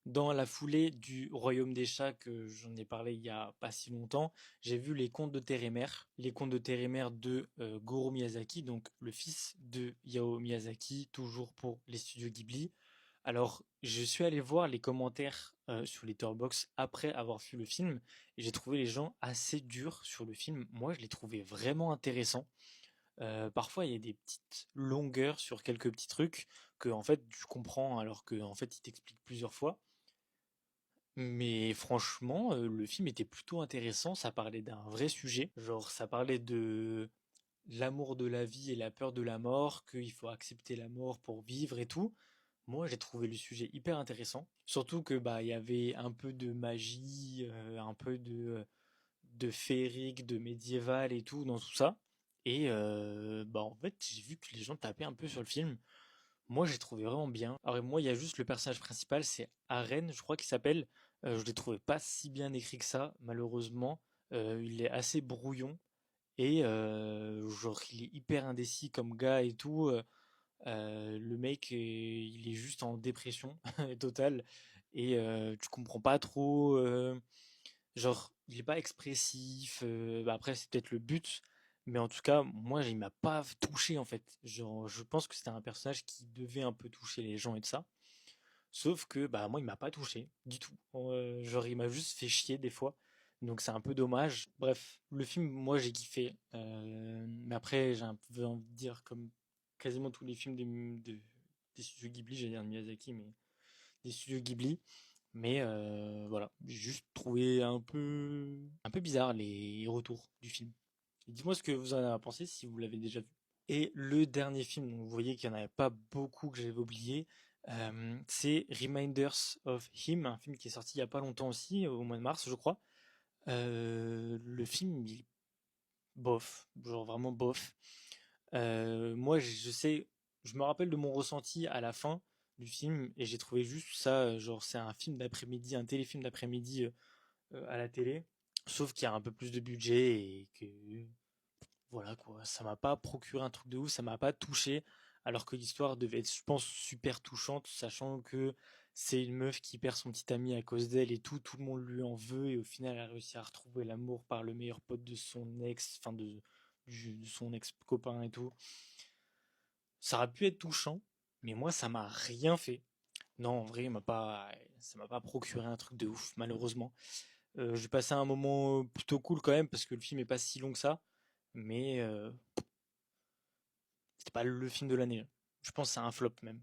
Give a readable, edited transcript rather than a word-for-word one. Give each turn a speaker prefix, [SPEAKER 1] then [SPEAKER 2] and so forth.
[SPEAKER 1] Dans la foulée du Royaume des chats que j'en ai parlé il y a pas si longtemps, j'ai vu Les Contes de Terre et Mère, les Contes de Terre et Mère de Goro Miyazaki, donc le fils de Hayao Miyazaki, toujours pour les studios Ghibli. Alors, je suis allé voir les commentaires sur Letterboxd après avoir vu le film et j'ai trouvé les gens assez durs sur le film. Moi, je l'ai trouvé vraiment intéressant. Parfois, il y a des petites longueurs sur quelques petits trucs que en fait tu comprends alors que en fait il t'explique plusieurs fois. Mais franchement, le film était plutôt intéressant. Ça parlait d'un vrai sujet. Genre, ça parlait de l'amour de la vie et la peur de la mort, qu'il faut accepter la mort pour vivre et tout. Moi, j'ai trouvé le sujet hyper intéressant. Surtout que bah il y avait un peu de magie, un peu de féerique, de médiéval et tout dans tout ça. Et bah en fait, j'ai vu que les gens tapaient un peu sur le film. Moi, j'ai trouvé vraiment bien. Alors moi, il y a juste le personnage principal, c'est Aren, je crois qu'il s'appelle. Je l'ai trouvé pas si bien écrit que ça, malheureusement. Il est assez brouillon et genre il est hyper indécis comme gars et tout. Le mec, il est juste en dépression totale et tu comprends pas trop. Genre, il est pas expressif. Bah après, c'est peut-être le but, mais en tout cas, moi, il m'a pas touché en fait. Genre, je pense que c'était un personnage qui devait un peu toucher les gens et de ça. Sauf que, bah, moi, il m'a pas touché du tout. Genre, il m'a juste fait chier des fois. Donc, c'est un peu dommage. Bref, le film, moi, j'ai kiffé. Mais après, j'ai un peu envie de dire, comme quasiment tous les films des studios Ghibli, j'allais dire de Miyazaki, mais des studios Ghibli. Mais voilà, j'ai juste trouvé un peu bizarre les retours du film. Dites-moi ce que vous en avez pensé si vous l'avez déjà vu. Et le dernier film, donc vous voyez qu'il n'y en avait pas beaucoup que j'avais oublié, c'est Reminders of Him, un film qui est sorti il n'y a pas longtemps aussi, au mois de mars, je crois. Le film, il est bof, genre vraiment bof. Moi, je sais, je me rappelle de mon ressenti à la fin du film et j'ai trouvé juste ça, genre c'est un film d'après-midi, un téléfilm d'après-midi à la télé, sauf qu'il y a un peu plus de budget et que voilà quoi, ça m'a pas procuré un truc de ouf, ça m'a pas touché, alors que l'histoire devait être, je pense, super touchante, sachant que c'est une meuf qui perd son petit ami à cause d'elle et tout le monde lui en veut et au final elle a réussi à retrouver l'amour par le meilleur pote de son ex, enfin de son ex-copain et tout. Ça aurait pu être touchant, mais moi ça m'a rien fait. Non, en vrai, ça m'a pas procuré un truc de ouf, malheureusement. J'ai passé un moment plutôt cool quand même parce que le film est pas si long que ça, mais c'était pas le film de l'année. Je pense que c'est un flop même.